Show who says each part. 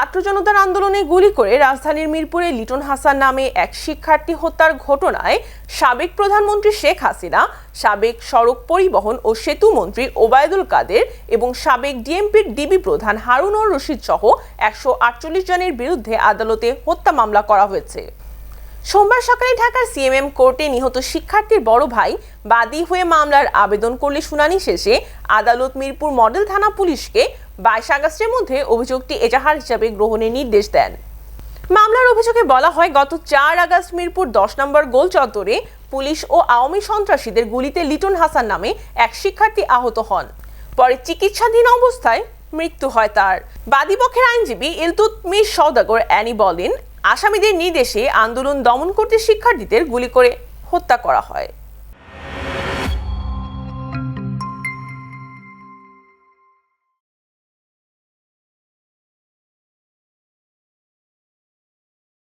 Speaker 1: ছাত্র জনতার আন্দোলনে গুলি করে রাজধানীর মিরপুরে লিটন হাসান নামে এক শিক্ষার্থী হত্যার ঘটনায় সাবেক প্রধানমন্ত্রী শেখ হাসিনা, সাবেক সড়ক পরিবহন ও সেতু মন্ত্রী ওবায়দুল কাদের এবং সাবেক ডিএমপির ডিবি প্রধান হারুনুর রশিদ সহ 148 জনের বিরুদ্ধে আদালতে হত্যা মামলা করা হয়েছে। সোমবার সকালে ঢাকার সিএমএম কোর্টে নিহত শিক্ষার্থীর বড় ভাই বাদী হয়ে মামলার আবেদন করলে শুনানি শেষে আদালত মিরপুর মডেল থানা পুলিশকে 22 আগস্টের মধ্যে অভিযোগটি এজাহার হিসাবে গ্রহণের নির্দেশ দেন। মামলার অভিযোগে বলা হয়, গত 4 আগস্ট মিরপুর 10 নম্বর গোল চত্বরে পুলিশ ও আওয়ামী সন্ত্রাসীদের গুলিতে লিটন হাসান নামে এক শিক্ষার্থী আহত হন। পরে চিকিৎসাধীন অবস্থায় মৃত্যু হয় তার। বাদীপক্ষের আইনজীবী ইলতুৎমিশ সওদাগর অ্যানি বলেন, আসামিদের নির্দেশে আন্দোলন দমন করতে শিক্ষার্থীদের গুলি করে হত্যা করা হয়।